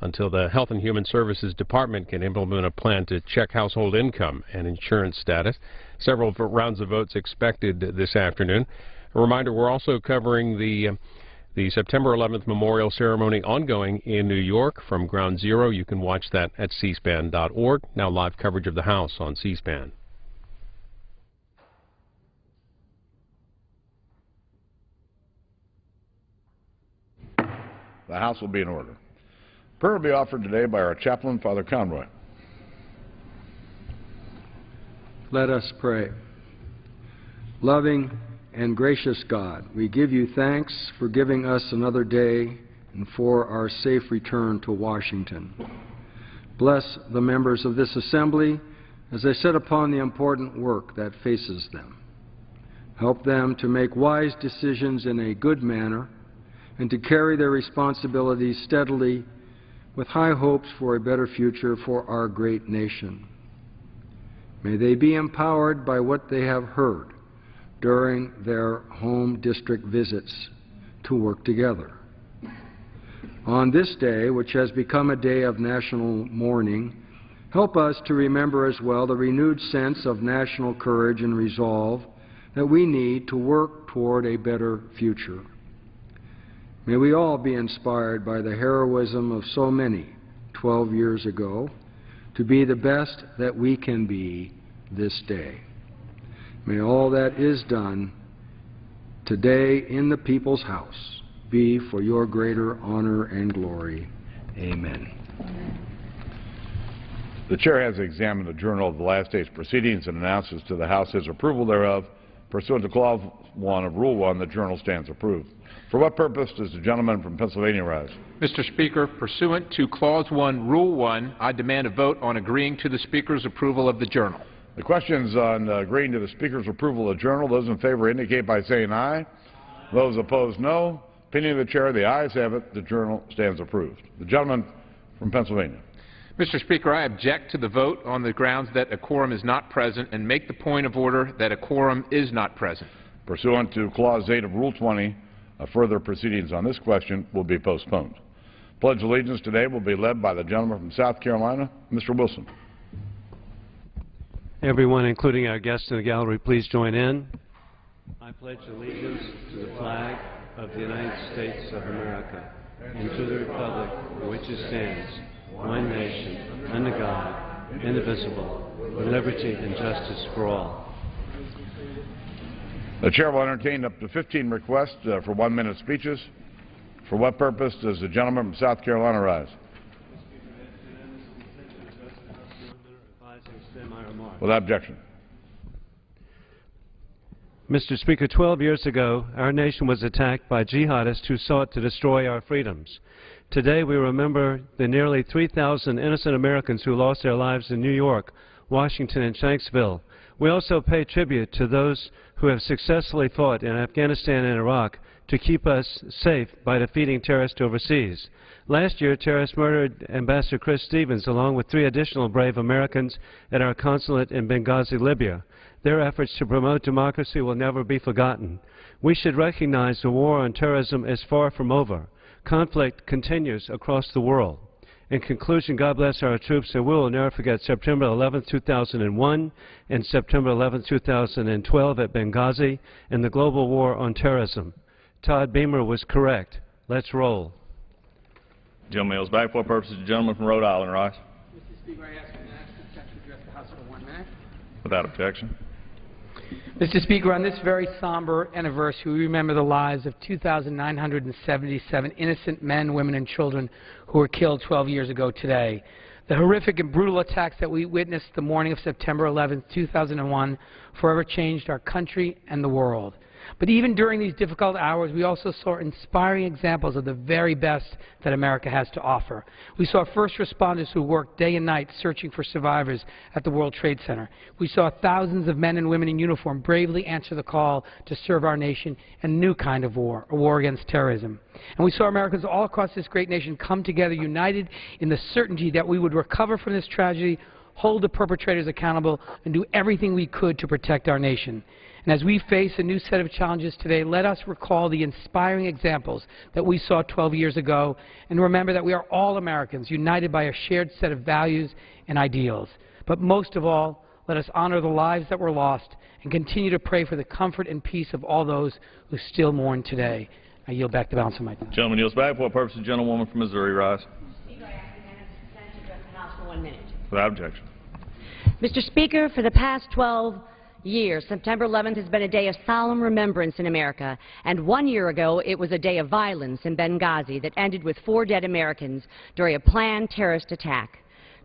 until the Health and Human Services Department can implement a plan to check household income and insurance status. Several rounds of votes expected this afternoon. A reminder, we're also covering the September 11th memorial ceremony ongoing in New York from Ground Zero. You can watch that at cspan.org. Now live coverage of the House on C-SPAN. The House will be in order. Prayer will be offered today by our chaplain, Father Conroy. Let us pray. Loving and gracious God, we give you thanks for giving us another day and for our safe return to Washington. Bless the members of this assembly as they set upon the important work that faces them. Help them to make wise decisions in a good manner and to carry their responsibilities steadily with high hopes for a better future for our great nation. May they be empowered by what they have heard during their home district visits to work together. On this day, which has become a day of national mourning, help us to remember as well the renewed sense of national courage and resolve that we need to work toward a better future. May we all be inspired by the heroism of so many 12 years ago to be the best that we can be this day. May all that is done today in the people's house be for your greater honor and glory. Amen. The Chair has examined the journal of the last day's proceedings and announces to the House his approval thereof. Pursuant to Clause 1 of Rule 1, the journal stands approved. For what purpose does the gentleman from Pennsylvania rise? Mr. Speaker, pursuant to Clause 1, Rule 1, I demand a vote on agreeing to the Speaker's approval of the journal. The questions on agreeing to the Speaker's approval of the journal, those in favor indicate by saying aye. Those opposed, no. Opinion of the Chair, the ayes have it. The journal stands approved. The gentleman from Pennsylvania. Mr. Speaker, I object to the vote on the grounds that a quorum is not present and make the point of order that a quorum is not present. Pursuant to Clause 8 of Rule 20, further proceedings on this question will be postponed. Pledge of allegiance today will be led by the gentleman from South Carolina, Mr. Wilson. Everyone, including our guests in the gallery, please join in. I pledge allegiance to the flag of the United States of America and to the republic for which it stands, one nation, under God, indivisible, with liberty and justice for all. The Chair will entertain up to 15 requests for 1-minute speeches. For what purpose does the gentleman from South Carolina rise? Without objection. Mr. Speaker, 12 years ago, our nation was attacked by jihadists who sought to destroy our freedoms. Today, we remember the nearly 3,000 innocent Americans who lost their lives in New York, Washington, and Shanksville. We also pay tribute to those who have successfully fought in Afghanistan and Iraq to keep us safe by defeating terrorists overseas. Last year, terrorists murdered Ambassador Chris Stevens along with 3 additional brave Americans at our consulate in Benghazi, Libya. Their efforts to promote democracy will never be forgotten. We should recognize the war on terrorism is far from over. Conflict continues across the world. In conclusion, God bless our troops, and we will never forget September 11, 2001 and September 11, 2012 at Benghazi and the global war on terrorism. Todd Beamer was correct. Let's roll. Gentleman yields back for purposes. The gentleman from Rhode Island rise. Mr. Speaker, I ask the National Section to address the House for 1 minute. Without objection. Mr. Speaker, on this very somber anniversary, we remember the lives of 2,977 innocent men, women, and children who were killed 12 years ago today. The horrific and brutal attacks that we witnessed the morning of September 11, 2001 forever changed our country and the world. But even during these difficult hours, we also saw inspiring examples of the very best that America has to offer. We saw first responders who worked day and night searching for survivors at the World Trade Center. We saw thousands of men and women in uniform bravely answer the call to serve our nation in a new kind of war, a war against terrorism. And we saw Americans all across this great nation come together united in the certainty that we would recover from this tragedy, hold the perpetrators accountable, and do everything we could to protect our nation. And as we face a new set of challenges today, let us recall the inspiring examples that we saw 12 years ago and remember that we are all Americans united by a shared set of values and ideals. But most of all, let us honor the lives that were lost and continue to pray for the comfort and peace of all those who still mourn today. I yield back the balance of my time. Gentleman yields back. For what purpose, the gentlewoman from Missouri rise? Speaker, I ask unanimous consent to address the House for 1 minute. Without objection. Mr. Speaker, for the past 12 years, September 11th has been a day of solemn remembrance in America, and 1 year ago it was a day of violence in Benghazi that ended with 4 dead Americans during a planned terrorist attack.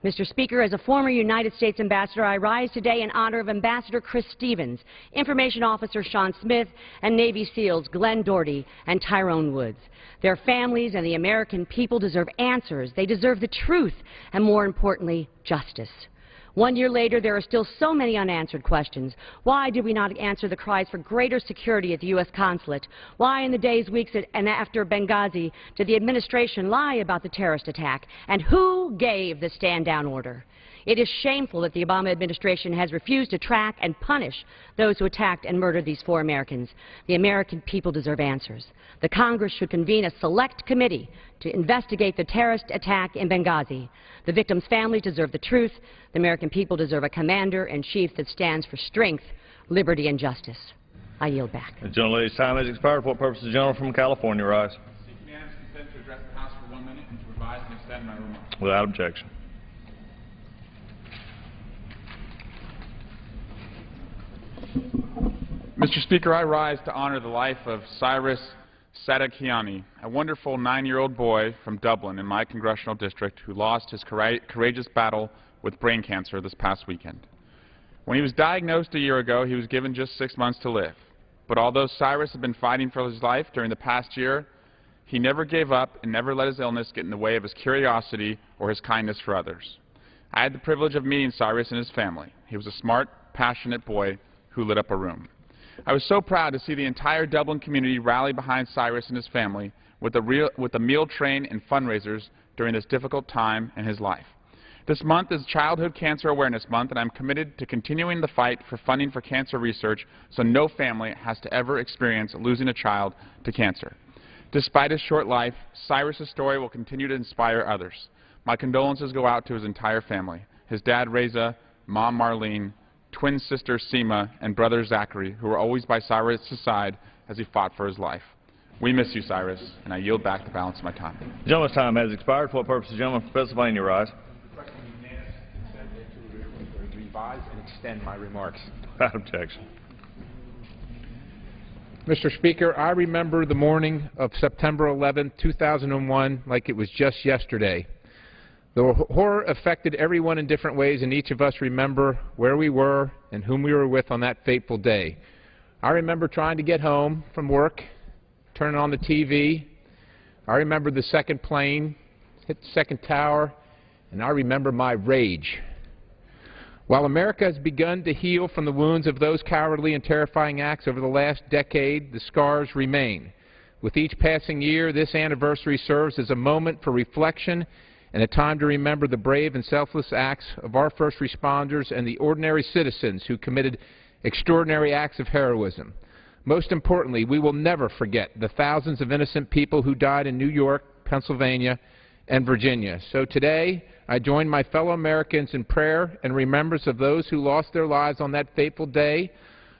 Mr. Speaker, as a former United States ambassador, I rise today in honor of Ambassador Chris Stevens, Information Officer Sean Smith, and Navy SEALs Glenn Doherty and Tyrone Woods. Their families and the American people deserve answers. They deserve the truth and, more importantly, justice. 1 year later, there are still so many unanswered questions. Why did we not answer the cries for greater security at the U.S. consulate? Why in the days, weeks, and after Benghazi did the administration lie about the terrorist attack? And who gave the stand-down order? It is shameful that the Obama administration has refused to track and punish those who attacked and murdered these 4 Americans. The American people deserve answers. The Congress should convene a select committee to investigate the terrorist attack in Benghazi. The victims' families deserve the truth. The American people deserve a commander-in-chief that stands for strength, liberty, and justice. I yield back. The gentlelady's time has expired. For what purpose, the gentleman from California rise? Seek unanimous consent to address the House for 1 minute and to revise and extend my remarks. Without objection. Mr. Speaker, I rise to honor the life of Cyrus Sadakiani, a wonderful 9-year-old boy from Dublin in my congressional district who lost his courageous battle with brain cancer this past weekend. When he was diagnosed a year ago, he was given just 6 months to live. But although Cyrus had been fighting for his life during the past year, he never gave up and never let his illness get in the way of his curiosity or his kindness for others. I had the privilege of meeting Cyrus and his family. He was a smart, passionate boy who lit up a room. I was so proud to see the entire Dublin community rally behind Cyrus and his family with a meal train and fundraisers during this difficult time in his life. This month is Childhood Cancer Awareness Month, and I'm committed to continuing the fight for funding for cancer research so no family has to ever experience losing a child to cancer. Despite his short life, Cyrus's story will continue to inspire others. My condolences go out to his entire family, his dad Reza, mom Marlene, twin sister Seema, and brother Zachary, who were always by Cyrus' side as he fought for his life. We miss you, Cyrus, and I yield back the balance of my time. The gentleman's time has expired. For what purpose, the gentleman from Pennsylvania rise? To revise and extend my remarks. Without objection. Mr. Speaker, I remember the morning of September 11, 2001 like it was just yesterday. The horror affected everyone in different ways, and each of us remember where we were and whom we were with on that fateful day. I remember trying to get home from work, turning on the TV. I remember the second plane hit the second tower, and I remember my rage. While America has begun to heal from the wounds of those cowardly and terrifying acts over the last decade, the scars remain. With each passing year, this anniversary serves as a moment for reflection and a time to remember the brave and selfless acts of our first responders and the ordinary citizens who committed extraordinary acts of heroism. Most importantly, we will never forget the thousands of innocent people who died in New York, Pennsylvania, and Virginia. So today, I join my fellow Americans in prayer and remembrance of those who lost their lives on that fateful day.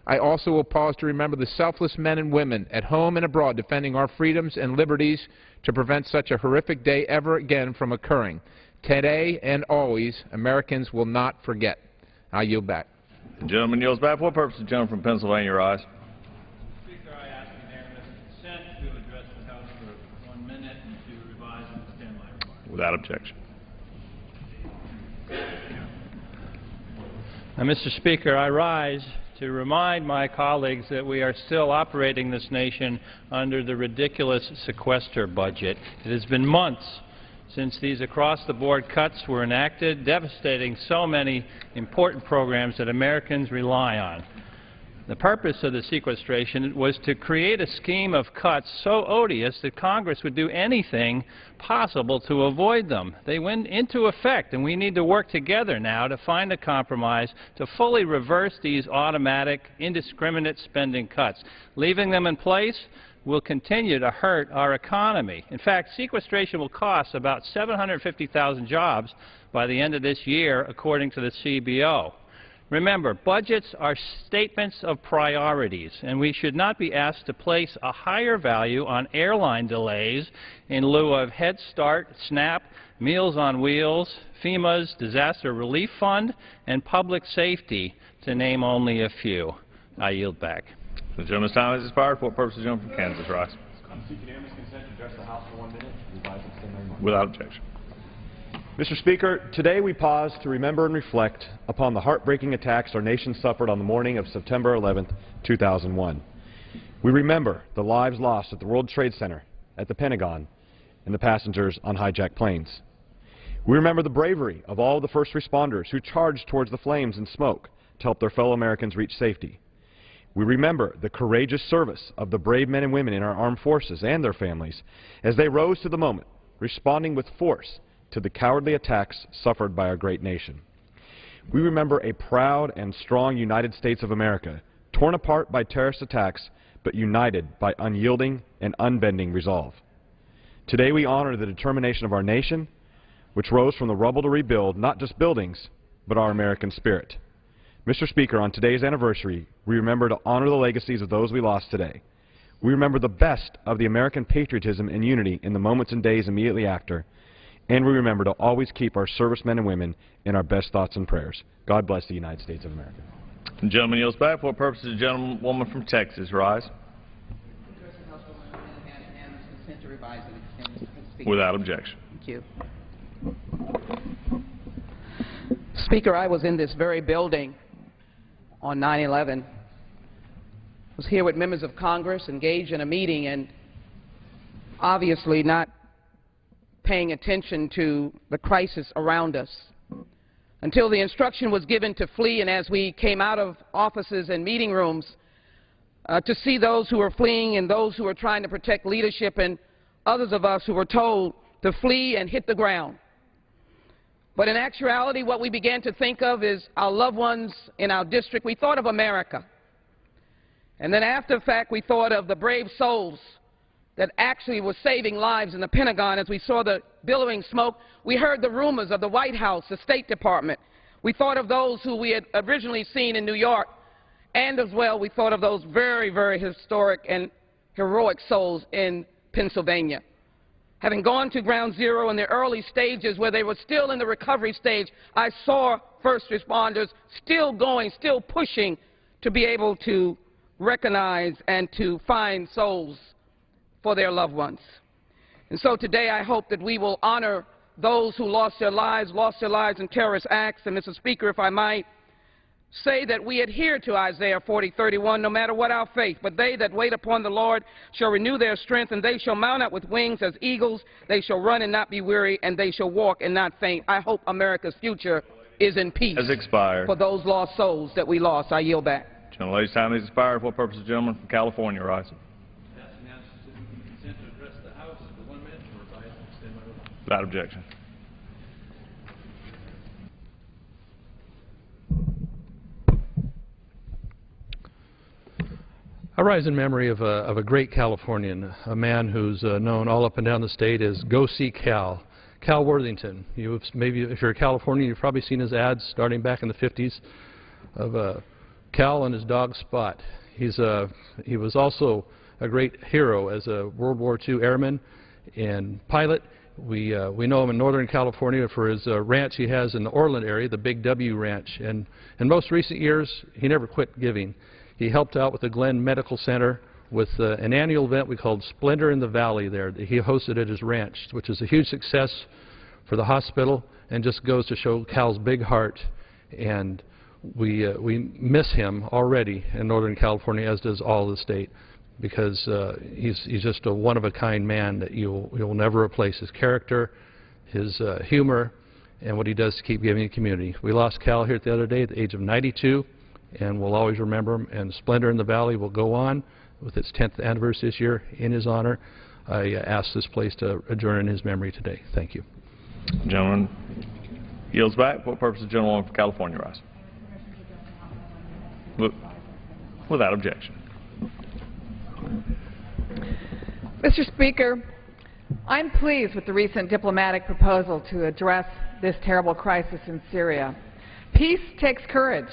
I also will pause to remember the selfless men and women at home and abroad defending our freedoms and liberties to prevent such a horrific day ever again from occurring. Today and always, Americans will not forget. I yield back. The gentleman yields back. For what purpose, the gentleman from Pennsylvania rise? Speaker, I ask unanimous consent to address the House for 1 minute and to revise and extend my remarks. Without objection. Mr. Speaker, I rise to remind my colleagues that we are still operating this nation under the ridiculous sequester budget. It has been months since these across-the-board cuts were enacted, devastating so many important programs that Americans rely on. The purpose of the sequestration was to create a scheme of cuts so odious that Congress would do anything possible to avoid them. They went into effect, and we need to work together now to find a compromise to fully reverse these automatic, indiscriminate spending cuts. Leaving them in place will continue to hurt our economy. In fact, sequestration will cost about 750,000 jobs by the end of this year, according to the CBO. Remember, budgets are statements of priorities, and we should not be asked to place a higher value on airline delays in lieu of Head Start, SNAP, Meals on Wheels, FEMA's Disaster Relief Fund, and public safety, to name only a few. I yield back. The gentleman's time has expired. For what purpose the gentleman from Kansas rise? Seek unanimous consent to address the House for 1 minute. Without objection. Mr. Speaker, today we pause to remember and reflect upon the heartbreaking attacks our nation suffered on the morning of September 11, 2001. We remember the lives lost at the World Trade Center, at the Pentagon, and the passengers on hijacked planes. We remember the bravery of all the first responders who charged towards the flames and smoke to help their fellow Americans reach safety. We remember the courageous service of the brave men and women in our armed forces and their families as they rose to the moment, responding with force to the cowardly attacks suffered by our great nation. We remember a proud and strong United States of America, torn apart by terrorist attacks, but united by unyielding and unbending resolve. Today we honor the determination of our nation, which rose from the rubble to rebuild not just buildings, but our American spirit. Mr. Speaker, on today's anniversary, we remember to honor the legacies of those we lost today. We remember the best of the American patriotism and unity in the moments and days immediately after, and we remember to always keep our servicemen and women in our best thoughts and prayers. God bless the United States of America. The gentleman yields back. For what purpose the gentlewoman from Texas rise? Without objection. Thank you. Speaker, I was in this very building on 9/11. Was here with members of Congress, engaged in a meeting, and obviously not paying attention to the crisis around us until the instruction was given to flee. And as we came out of offices and meeting rooms to see those who were fleeing and those who were trying to protect leadership, and others of us who were told to flee and hit the ground. But in actuality, what we began to think of is our loved ones in our district. We thought of America. And then after the fact, we thought of the brave souls that actually were saving lives in the Pentagon. As we saw the billowing smoke, we heard the rumors of the White House, the State Department. We thought of those who we had originally seen in New York, and as well we thought of those very, very historic and heroic souls in Pennsylvania. Having gone to Ground Zero in the early stages where they were still in the recovery stage, I saw first responders still going, still pushing to be able to recognize and to find souls for their loved ones. And so today I hope that we will honor those who lost their lives in terrorist acts. And Mr. Speaker, if I might say that we adhere to Isaiah 40:31, no matter what our faith. But they that wait upon the Lord shall renew their strength, and they shall mount up with wings as eagles. They shall run and not be weary, and they shall walk and not faint. I hope America's future is in peace Has expired. for those lost souls that we lost. I yield back. Gentleman's time has expired. For what purpose the gentleman from California rise? Without objection. I rise in memory of a great Californian, a man who's known all up and down the state as Go See Cal, Cal Worthington. Maybe if you're a Californian, you've probably seen his ads starting back in the 50s of Cal and his dog Spot. He was also a great hero as a World War II airman and pilot. We know him in Northern California for his ranch he has in the Orland area, the Big W Ranch. And in most recent years, he never quit giving. He helped out with the Glenn Medical Center with an annual event we called Splendor in the Valley there that he hosted at his ranch, which is a huge success for the hospital and just goes to show Cal's big heart. And we miss him already in Northern California, as does all the state, because he's just a one-of-a-kind man that you'll never replace. His character, his humor, and what he does to keep giving the community. We lost Cal here the other day at the age of 92, and we'll always remember him. And Splendor in the Valley will go on with its 10th anniversary this year in his honor. I ask this place to adjourn in his memory today. Thank you. Gentleman yields back. For what purpose the gentleman from California rise? Without objection. Mr. Speaker, I'm pleased with the recent diplomatic proposal to address this terrible crisis in Syria. Peace takes courage,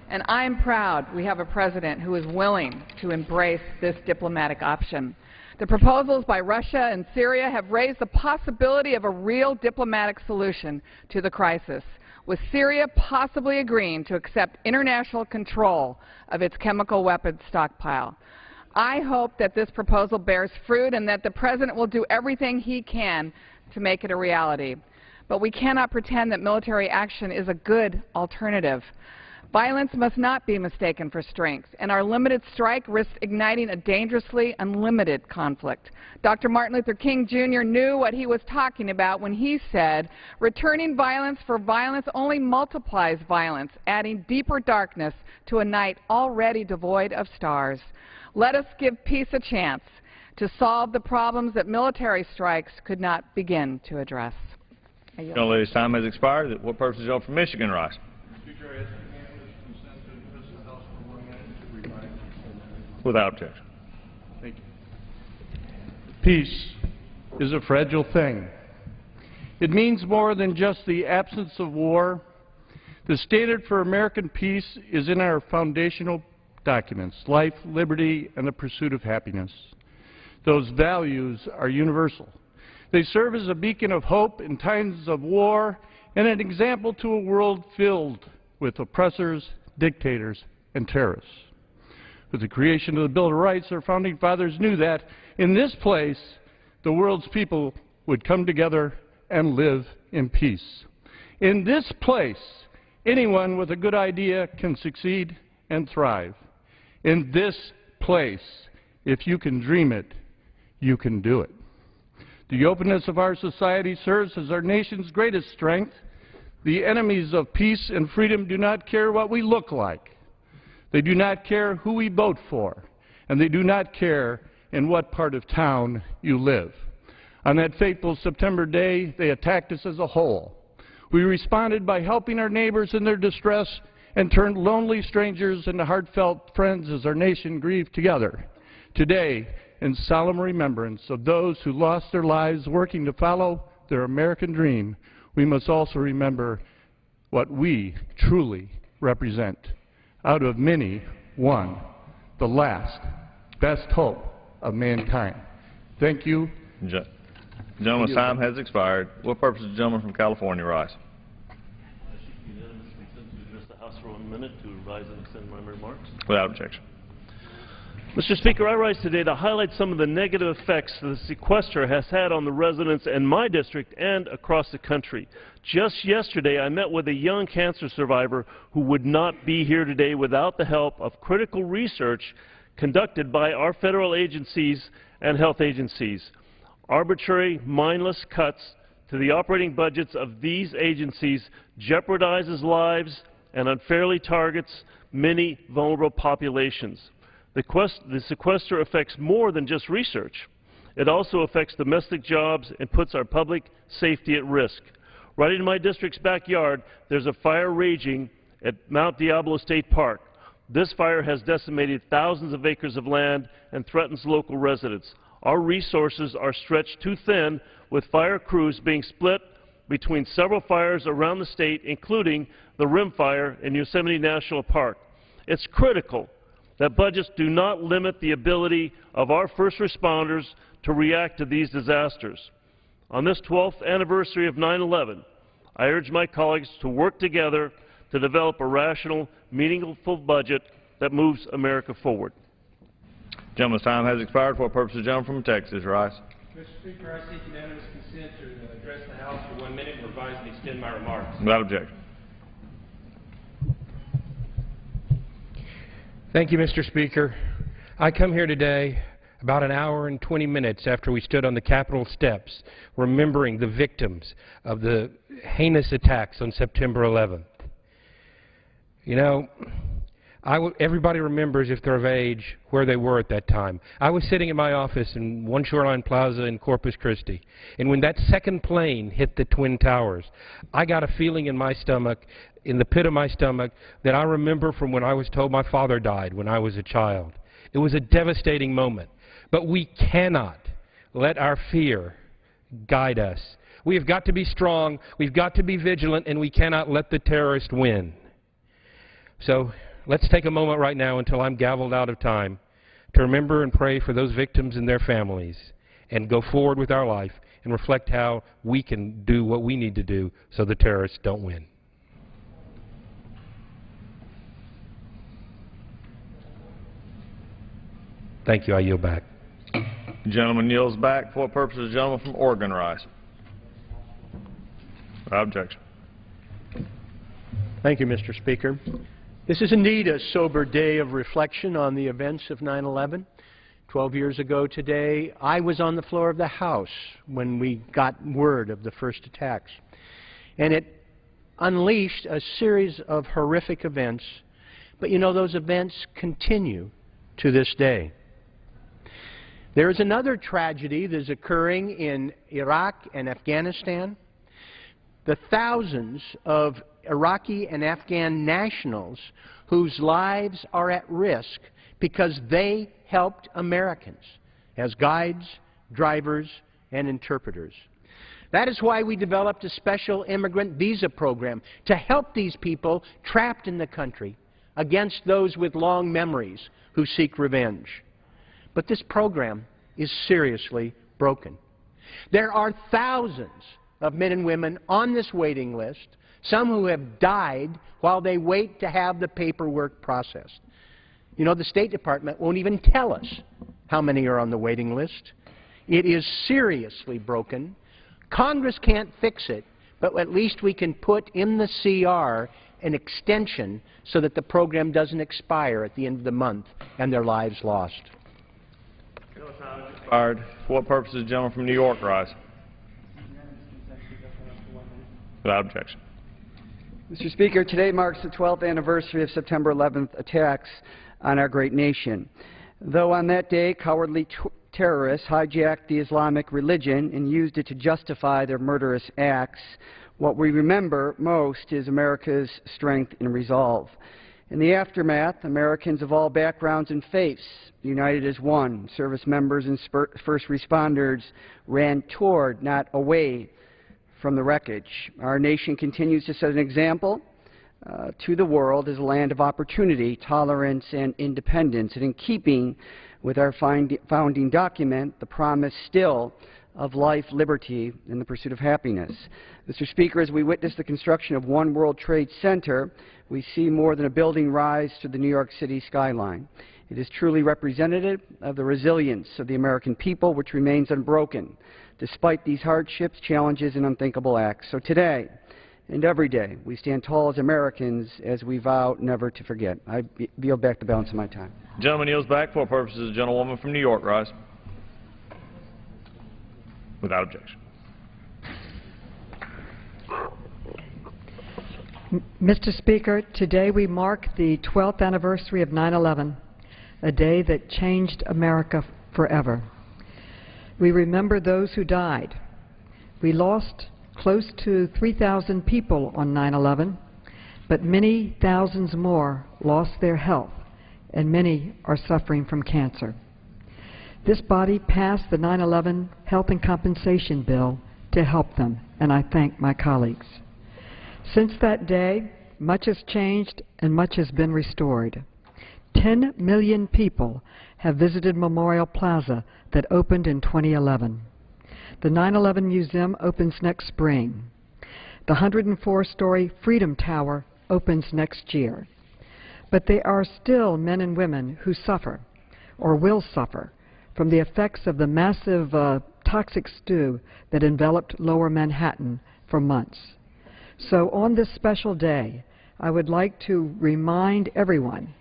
and I'm proud we have a president who is willing to embrace this diplomatic option. The proposals by Russia and Syria have raised the possibility of a real diplomatic solution to the crisis, with Syria possibly agreeing to accept international control of its chemical weapons stockpile. I hope that this proposal bears fruit and that the President will do everything he can to make it a reality. But we cannot pretend that military action is a good alternative. Violence must not be mistaken for strength, and our limited strike risks igniting a dangerously unlimited conflict. Dr. Martin Luther King Jr. knew what he was talking about when he said, "Returning violence for violence only multiplies violence, adding deeper darkness to a night already devoid of stars." Let us give peace a chance to solve the problems that military strikes could not begin to address. Young lady's time has expired. What purpose is the gentleman from Michigan rise? Without objection. Thank you. Peace is a fragile thing. It means more than just the absence of war. The standard for American peace is in our foundational documents: life, liberty, and the pursuit of happiness. Those values are universal. They serve as a beacon of hope in times of war and an example to a world filled with oppressors, dictators, and terrorists. With the creation of the Bill of Rights, our founding fathers knew that in this place, the world's people would come together and live in peace. In this place, anyone with a good idea can succeed and thrive. In this place, if you can dream it, you can do it. The openness of our society serves as our nation's greatest strength. The enemies of peace and freedom do not care what we look like. They do not care who we vote for, and they do not care in what part of town you live. On that fateful September day, they attacked us as a whole. We responded by helping our neighbors in their distress and turned lonely strangers into heartfelt friends as our nation grieved together. Today, in solemn remembrance of those who lost their lives working to follow their American dream, we must also remember what we truly represent. Out of many, one, the last, best hope of mankind. Thank you. Gentleman's time has expired. What purpose does the gentleman from California rise? The House for 1 minute to rise and extend my remarks. Without objection. Mr. Speaker, I rise today to highlight some of the negative effects the sequester has had on the residents in my district and across the country. Just yesterday, I met with a young cancer survivor who would not be here today without the help of critical research conducted by our federal agencies and health agencies. Arbitrary, mindless cuts to the operating budgets of these agencies jeopardizes lives and unfairly targets many vulnerable populations. The sequester affects more than just research. It also affects domestic jobs and puts our public safety at risk. Right in my district's backyard, there's a fire raging at Mount Diablo State Park. This fire has decimated thousands of acres of land and threatens local residents. Our resources are stretched too thin, with fire crews being split between several fires around the state, including the Rim Fire in Yosemite National Park. It's critical that budgets do not limit the ability of our first responders to react to these disasters. On this 12th anniversary of 9/11, I urge my colleagues to work together to develop a rational, meaningful budget that moves America forward. Gentleman's time has expired. For what purpose does the gentleman from Texas rise? Mr. Speaker, I seek unanimous consent to address the House for 1 minute and revise and extend my remarks. Without objection. Thank you, Mr. Speaker. I come here today about an hour and 20 minutes after we stood on the Capitol steps remembering the victims of the heinous attacks on September 11th. You know, Everybody remembers, if they're of age, where they were at that time. I was sitting in my office in One Shoreline Plaza in Corpus Christi, and when that second plane hit the Twin Towers, I got a feeling in my stomach, in the pit of my stomach, that I remember from when I was told my father died when I was a child. It was a devastating moment. But we cannot let our fear guide us. We have got to be strong, we've got to be vigilant, and we cannot let the terrorist win. So let's take a moment right now until I'm gavelled out of time to remember and pray for those victims and their families and go forward with our life and reflect how we can do what we need to do so the terrorists don't win. Thank you. I yield back. The gentleman yields back. For what purpose does the gentleman from Oregon rise? Without objection. Thank you, Mr. Speaker. This is indeed a sober day of reflection on the events of 9/11. 12 years ago today, I was on the floor of the House when we got word of the first attacks. And it unleashed a series of horrific events. But you know, those events continue to this day. There is another tragedy that is occurring in Iraq and Afghanistan. The thousands of Iraqi and Afghan nationals whose lives are at risk because they helped Americans as guides, drivers, and interpreters. That is why we developed a special immigrant visa program to help these people trapped in the country against those with long memories who seek revenge. But this program is seriously broken. There are thousands of men and women on this waiting list, some who have died while they wait to have the paperwork processed. You know, the State Department won't even tell us how many are on the waiting list. It is seriously broken. Congress can't fix it, but at least we can put in the CR an extension so that the program doesn't expire at the end of the month and their lives lost. For what purpose does the gentleman from New York rise? Without objection. Mr. Speaker, today marks the 12th anniversary of September 11th attacks on our great nation. Though on that day cowardly terrorists hijacked the Islamic religion and used it to justify their murderous acts, what we remember most is America's strength and resolve. In the aftermath, Americans of all backgrounds and faiths, united as one, service members and first responders ran toward, not away from the wreckage. Our nation continues to set an example to the world as a land of opportunity, tolerance, and independence. And in keeping with our founding document, the promise still of life, liberty, and the pursuit of happiness. Mr. Speaker, as we witness the construction of One World Trade Center, we see more than a building rise to the New York City skyline. It is truly representative of the resilience of the American people, which remains unbroken, despite these hardships, challenges, and unthinkable acts. So today and every day, we stand tall as Americans as we vow never to forget. I yield back the balance of my time. The gentleman yields back. For purposes, the gentlewoman from New York rise. Without objection. Mr. Speaker, today we mark the 12th anniversary of 9/11, a day that changed America forever. We remember those who died. We lost close to 3,000 people on 9/11, but many thousands more lost their health, and many are suffering from cancer. This body passed the 9/11 Health and Compensation Bill to help them, and I thank my colleagues. Since that day, much has changed and much has been restored. 10 million people have visited Memorial Plaza that opened in 2011. The 9/11 Museum opens next spring. The 104-story Freedom Tower opens next year. But there are still men and women who suffer, or will suffer, from the effects of the massive toxic stew that enveloped Lower Manhattan for months. So on this special day, I would like to remind everyone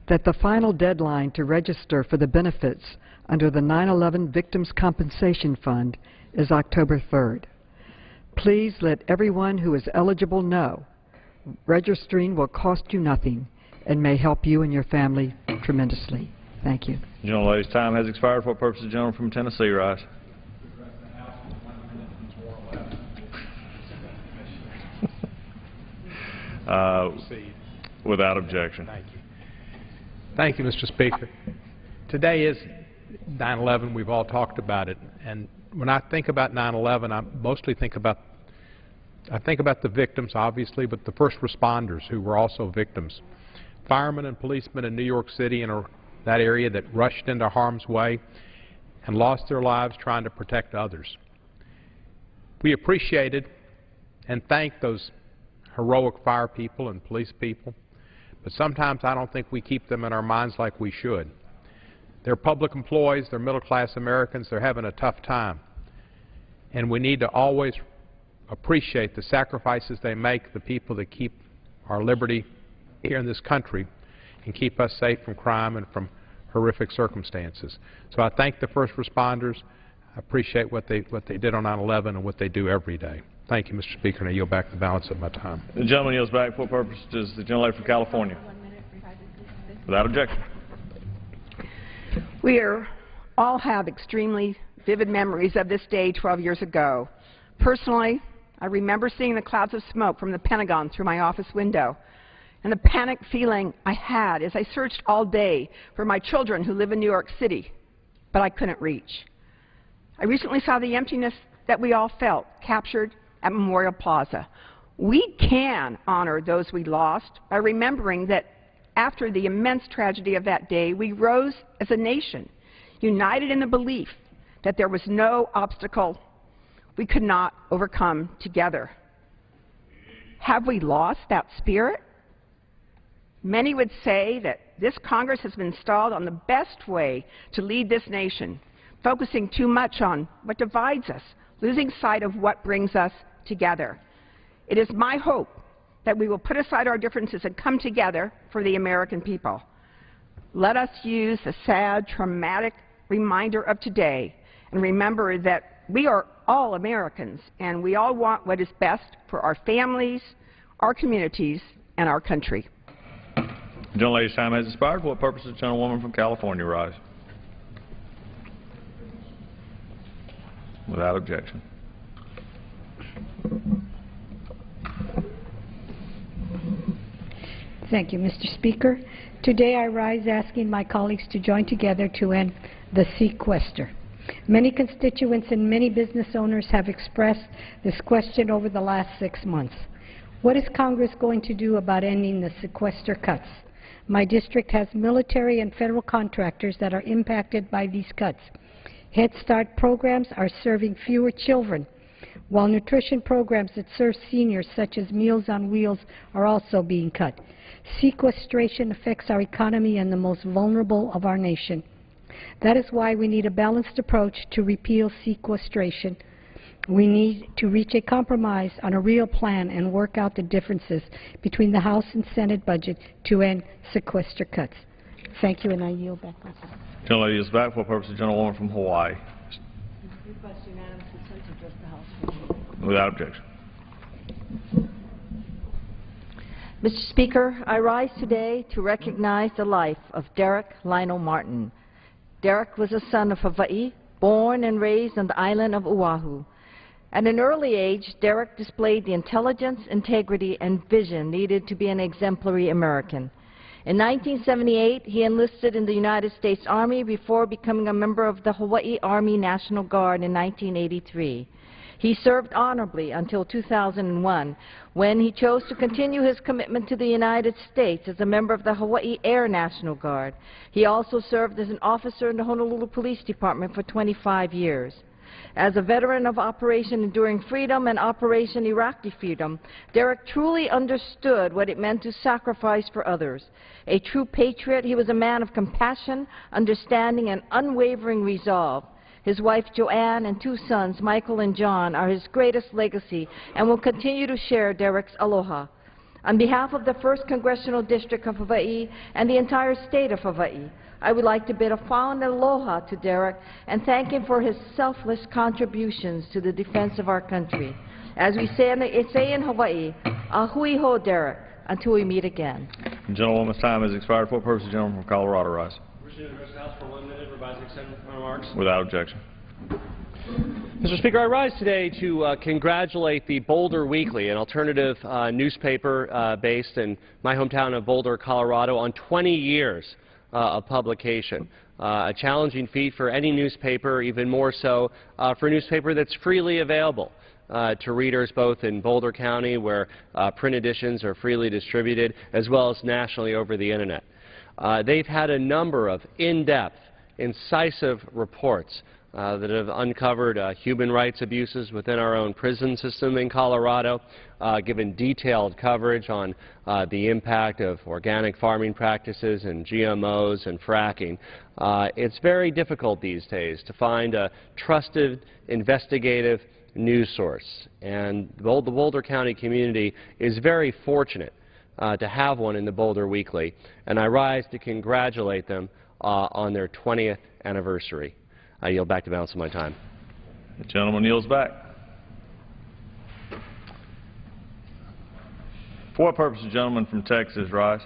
that the final deadline to register for the benefits under the 9/11 Victims' Compensation Fund is October 3rd. Please let everyone who is eligible know registering will cost you nothing, and may help you and your family tremendously. Thank you. The gentlelady's time has expired. For what purpose the gentleman from Tennessee rise? Without objection. Thank you. Thank you, Mr. Speaker. Today is 9/11. We've all talked about it. And when I think about 9/11, I mostly think about the victims, obviously, but the first responders who were also victims. Firemen and policemen in New York City and that area that rushed into harm's way and lost their lives trying to protect others. We appreciated and thank those heroic fire people and police people, but sometimes I don't think we keep them in our minds like we should. They're public employees, they're middle-class Americans, they're having a tough time, and we need to always appreciate the sacrifices they make, the people that keep our liberty here in this country and keep us safe from crime and from horrific circumstances. So I thank the first responders. I appreciate what they did on 9/11 and what they do every day. Thank you, Mr. Speaker, and I yield back the balance of my time. The gentleman yields back. For what purpose does the gentlelady from California? Without objection. We all have extremely vivid memories of this day 12 years ago. Personally, I remember seeing the clouds of smoke from the Pentagon through my office window, and the panic feeling I had as I searched all day for my children who live in New York City, but I couldn't reach. I recently saw the emptiness that we all felt captured at Memorial Plaza. We can honor those we lost by remembering that after the immense tragedy of that day, we rose as a nation, united in the belief that there was no obstacle we could not overcome together. Have we lost that spirit? Many would say that this Congress has been installed on the best way to lead this nation, focusing too much on what divides us, losing sight of what brings us together. It is my hope that we will put aside our differences and come together for the American people. Let us use the sad, traumatic reminder of today and remember that we are all Americans and we all want what is best for our families, our communities, and our country. The gentlelady's time has expired. For what purpose does the gentlewoman from California rise? Without objection. Thank you, Mr. Speaker. Today I rise asking my colleagues to join together to end the sequester. Many constituents and many business owners have expressed this question over the last 6 months. What is Congress going to do about ending the sequester cuts? My district has military and federal contractors that are impacted by these cuts. Head Start programs are serving fewer children, while nutrition programs that serve seniors, such as Meals on Wheels, are also being cut. Sequestration affects our economy and the most vulnerable of our nation. That is why we need a balanced approach to repeal sequestration. We need to reach a compromise on a real plan and work out the differences between the House and Senate budget to end sequester cuts. Thank you, and I yield back my time. Gentlelady is back. For what purpose the gentlewoman from Hawaii? Request unanimous consent to address the House. Without objection. Mr. Speaker, I rise today to recognize the life of Derek Lionel Martin. Derek was a son of Hawaii, born and raised on the island of Oahu. At an early age, Derek displayed the intelligence, integrity, and vision needed to be an exemplary American. In 1978, he enlisted in the United States Army before becoming a member of the Hawaii Army National Guard in 1983. He served honorably until 2001, when he chose to continue his commitment to the United States as a member of the Hawaii Air National Guard. He also served as an officer in the Honolulu Police Department for 25 years. As a veteran of Operation Enduring Freedom and Operation Iraqi Freedom, Derek truly understood what it meant to sacrifice for others. A true patriot, he was a man of compassion, understanding, and unwavering resolve. His wife Joanne and 2 sons, Michael and John, are his greatest legacy and will continue to share Derek's aloha. On behalf of the 1st Congressional District of Hawaii and the entire state of Hawaii, I would like to bid a fond aloha to Derek and thank him for his selfless contributions to the defense of our country. As we say in Hawaii, a hui ho, Derek, until we meet again. Gentlewoman's time has expired. For what purpose the gentleman from Colorado rise? Wish to address the House for 1 minute, revising extended remarks. Without objection. Mr. Speaker, I rise today to congratulate the Boulder Weekly, an alternative newspaper based in my hometown of Boulder, Colorado, on 20 years of publication. A challenging feat for any newspaper, even more so for a newspaper that's freely available to readers both in Boulder County, where print editions are freely distributed, as well as nationally over the Internet. They've had a number of in-depth, incisive reports that have uncovered human rights abuses within our own prison system in Colorado, given detailed coverage on the impact of organic farming practices and GMOs and fracking. It's very difficult these days to find a trusted investigative news source, and the Boulder County community is very fortunate to have one in the Boulder Weekly, and I rise to congratulate them on their 20th anniversary. I yield back the balance of my time. The gentleman yields back. For what purpose the gentleman from Texas rise?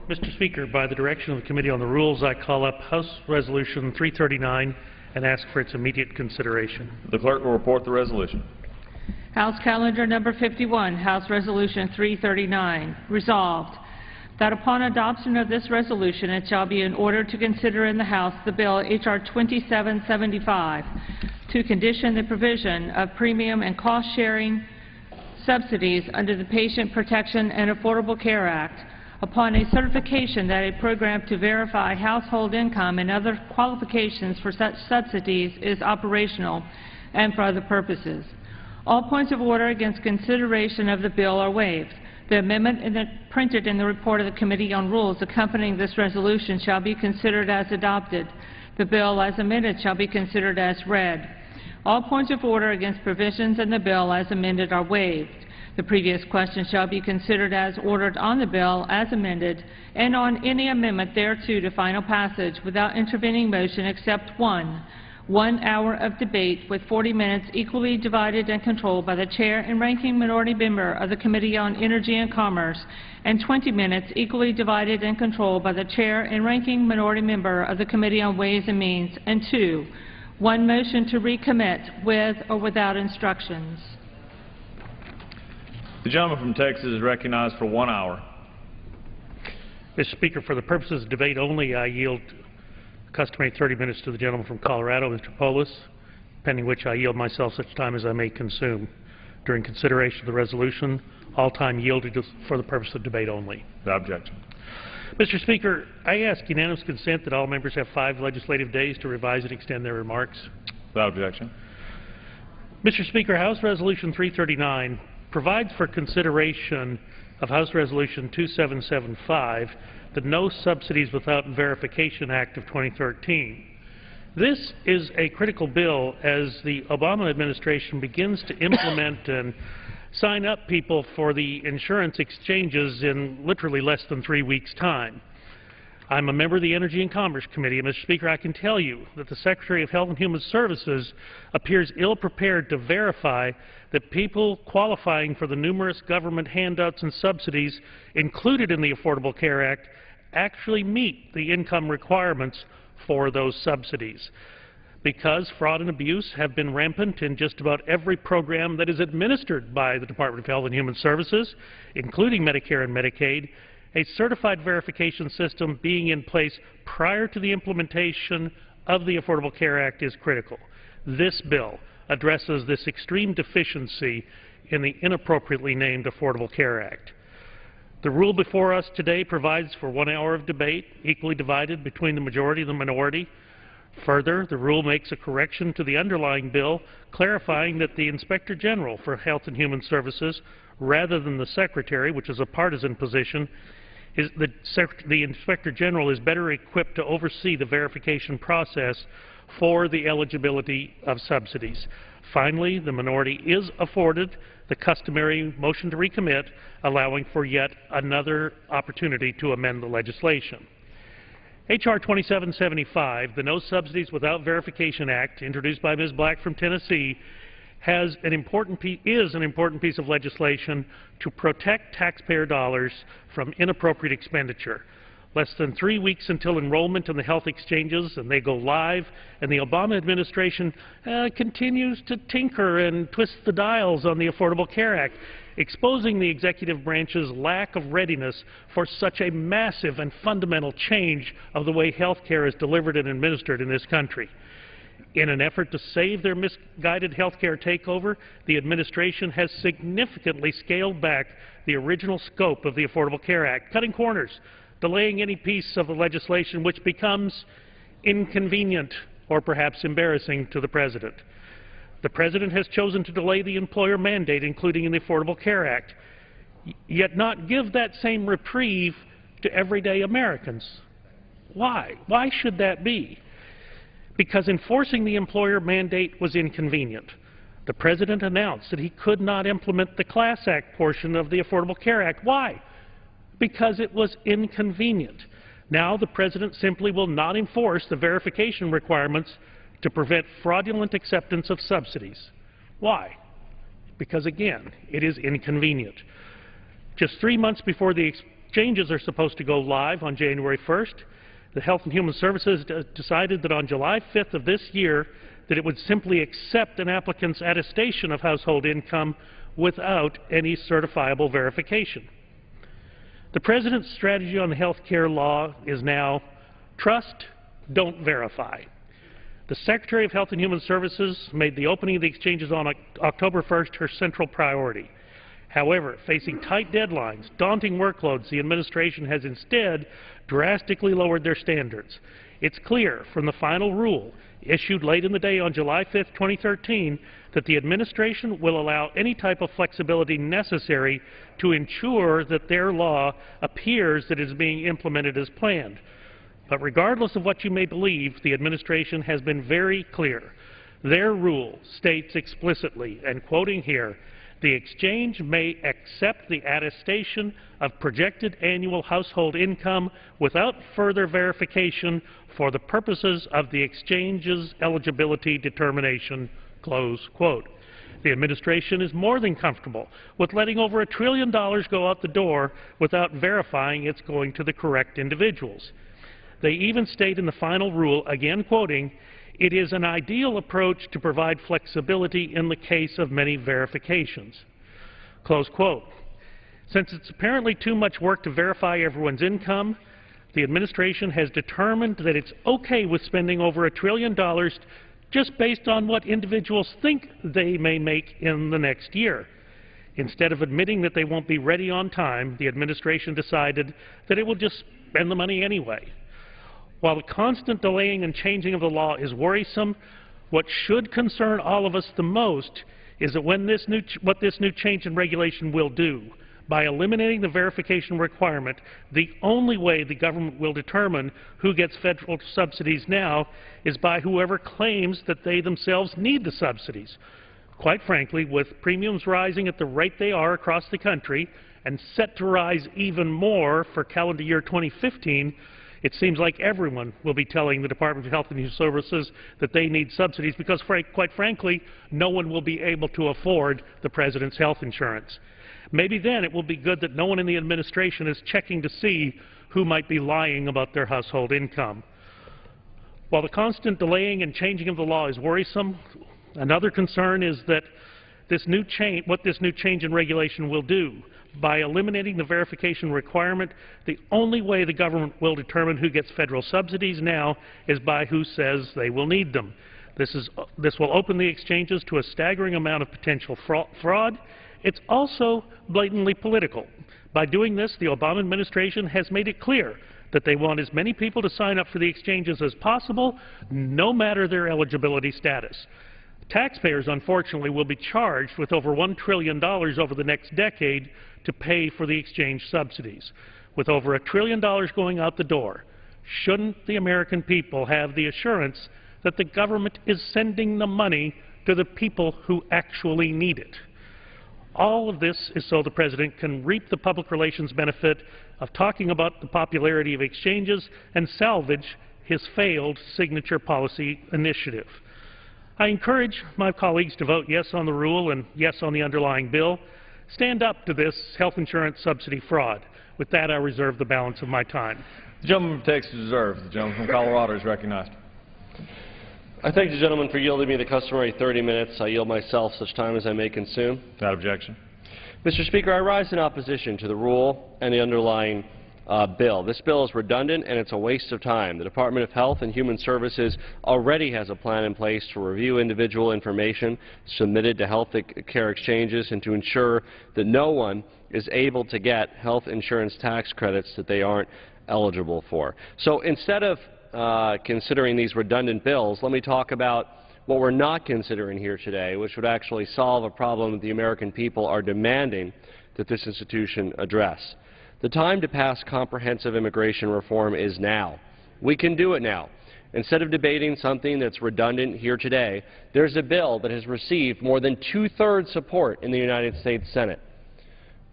Mr. Speaker, by the direction of the Committee on the Rules, I call up House Resolution 339 and ask for its immediate consideration. The clerk will report the resolution. House Calendar Number 51, House Resolution 339. Resolved, that upon adoption of this resolution, it shall be in order to consider in the House the bill H.R. 2775 to condition the provision of premium and cost-sharing subsidies under the Patient Protection and Affordable Care Act upon a certification that a program to verify household income and other qualifications for such subsidies is operational and for other purposes. All points of order against consideration of the bill are waived. The amendment printed in the report of the Committee on Rules accompanying this resolution shall be considered as adopted. The bill as amended shall be considered as read. All points of order against provisions in the bill as amended are waived. The previous question shall be considered as ordered on the bill as amended and on any amendment thereto to final passage without intervening motion except one 1 hour of debate with 40 minutes equally divided and controlled by the Chair and Ranking Minority Member of the Committee on Energy and Commerce, and 20 minutes equally divided and controlled by the Chair and Ranking Minority Member of the Committee on Ways and Means, and 2, 1 motion to recommit with or without instructions. The gentleman from Texas is recognized for 1 hour. Mr. Speaker, for the purposes of debate only, I yield customary 30 minutes to the gentleman from Colorado, Mr. Polis, pending which I yield myself such time as I may consume. During consideration of the resolution, all time yielded for the purpose of debate only. Without objection. Mr. Speaker, I ask unanimous consent that all members have 5 legislative days to revise and extend their remarks. Without objection. Mr. Speaker, House Resolution 339 provides for consideration of House Resolution 2775, the No Subsidies Without Verification Act of 2013. This is a critical bill as the Obama administration begins to implement and sign up people for the insurance exchanges in literally less than 3 weeks' time. I'm a member of the Energy and Commerce Committee, and Mr. Speaker, I can tell you that the Secretary of Health and Human Services appears ill-prepared to verify that people qualifying for the numerous government handouts and subsidies included in the Affordable Care Act actually meet the income requirements for those subsidies. Because fraud and abuse have been rampant in just about every program that is administered by the Department of Health and Human Services, including Medicare and Medicaid, a certified verification system being in place prior to the implementation of the Affordable Care Act is critical. This bill addresses this extreme deficiency in the inappropriately named Affordable Care Act. The rule before us today provides for 1 hour of debate, equally divided between the majority and the minority. Further, the rule makes a correction to the underlying bill, clarifying that the Inspector General for Health and Human Services, rather than the Secretary, which is a partisan position, the Inspector General is better equipped to oversee the verification process for the eligibility of subsidies. Finally, the minority is afforded the customary motion to recommit, allowing for yet another opportunity to amend the legislation. H.R. 2775, the No Subsidies Without Verification Act, introduced by Ms. Black from Tennessee, is an important piece of legislation to protect taxpayer dollars from inappropriate expenditure. Less than 3 weeks until enrollment in the health exchanges, and they go live, and the Obama administration continues to tinker and twist the dials on the Affordable Care Act, exposing the executive branch's lack of readiness for such a massive and fundamental change of the way health care is delivered and administered in this country. In an effort to save their misguided health care takeover, the administration has significantly scaled back the original scope of the Affordable Care Act, cutting corners, delaying any piece of the legislation which becomes inconvenient or perhaps embarrassing to the President. The President has chosen to delay the employer mandate, including in the Affordable Care Act, yet not give that same reprieve to everyday Americans. Why? Why should that be? Because enforcing the employer mandate was inconvenient. The President announced that he could not implement the Class Act portion of the Affordable Care Act. Why? Because it was inconvenient. Now the President simply will not enforce the verification requirements to prevent fraudulent acceptance of subsidies. Why? Because, again, it is inconvenient. Just 3 months before the exchanges are supposed to go live on January 1st, the Health and Human Services decided that on July 5th of this year that it would simply accept an applicant's attestation of household income without any certifiable verification. The President's strategy on the health care law is now trust, don't verify. The Secretary of Health and Human Services made the opening of the exchanges on October 1st her central priority. However, facing tight deadlines, daunting workloads, the administration has instead drastically lowered their standards. It's clear from the final rule issued late in the day on July 5, 2013, that the administration will allow any type of flexibility necessary to ensure that their law appears that it is being implemented as planned. But regardless of what you may believe, the administration has been very clear. Their rule states explicitly, and quoting here, the exchange may accept the attestation of projected annual household income without further verification for the purposes of the exchange's eligibility determination, close quote. The administration is more than comfortable with letting over $1 trillion go out the door without verifying it's going to the correct individuals. They even state in the final rule, again quoting, it is an ideal approach to provide flexibility in the case of many verifications. Close quote. Since it's apparently too much work to verify everyone's income, the administration has determined that it's okay with spending over $1 trillion just based on what individuals think they may make in the next year. Instead of admitting that they won't be ready on time, the administration decided that it will just spend the money anyway. While the constant delaying and changing of the law is worrisome, what should concern all of us the most is that what this new change in regulation will do. By eliminating the verification requirement, the only way the government will determine who gets federal subsidies now is by whoever claims that they themselves need the subsidies. Quite frankly, with premiums rising at the rate they are across the country and set to rise even more for calendar year 2015, it seems like everyone will be telling the Department of Health and Human Services that they need subsidies because, quite frankly, no one will be able to afford the President's health insurance. Maybe then it will be good that no one in the administration is checking to see who might be lying about their household income. While the constant delaying and changing of the law is worrisome, another concern is that what this new change in regulation will do. By eliminating the verification requirement, the only way the government will determine who gets federal subsidies now is by who says they will need them. This will open the exchanges to a staggering amount of potential fraud. It's also blatantly political. By doing this, the Obama administration has made it clear that they want as many people to sign up for the exchanges as possible, no matter their eligibility status. Taxpayers, unfortunately, will be charged with over $1 trillion over the next decade to pay for the exchange subsidies. With over $1 trillion going out the door, shouldn't the American people have the assurance that the government is sending the money to the people who actually need it? All of this is so the President can reap the public relations benefit of talking about the popularity of exchanges and salvage his failed signature policy initiative. I encourage my colleagues to vote yes on the rule and yes on the underlying bill. Stand up to this health insurance subsidy fraud. With that, I reserve the balance of my time. The gentleman from Texas reserves. The gentleman from Colorado is recognized. I thank the gentleman for yielding me the customary 30 minutes. I yield myself such time as I may consume. Without objection. Mr. Speaker, I rise in opposition to the rule and the underlying bill. This bill is redundant and it's a waste of time. The Department of Health and Human Services already has a plan in place to review individual information submitted to health care exchanges and to ensure that no one is able to get health insurance tax credits that they aren't eligible for. So instead of considering these redundant bills, let me talk about what we're not considering here today, which would actually solve a problem that the American people are demanding that this institution address. The time to pass comprehensive immigration reform is now. We can do it now. Instead of debating something that's redundant here today, there's a bill that has received more than two-thirds support in the United States Senate.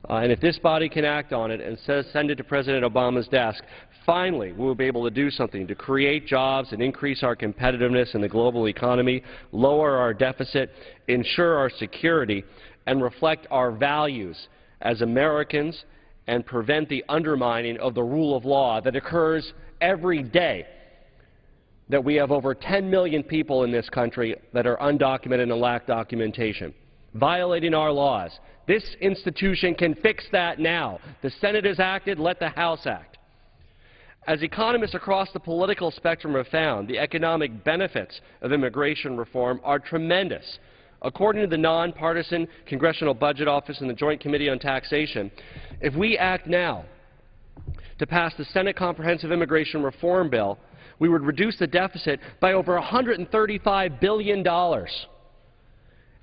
And if this body can act on it and send it to President Obama's desk, finally we will be able to do something to create jobs and increase our competitiveness in the global economy, lower our deficit, ensure our security, and reflect our values as Americans and prevent the undermining of the rule of law that occurs every day. That we have over 10 million people in this country that are undocumented and lack documentation, violating our laws. This institution can fix that now. The Senate has acted, let the House act. As economists across the political spectrum have found, the economic benefits of immigration reform are tremendous. According to the nonpartisan Congressional Budget Office and the Joint Committee on Taxation, if we act now to pass the Senate Comprehensive Immigration Reform Bill, we would reduce the deficit by over $135 billion.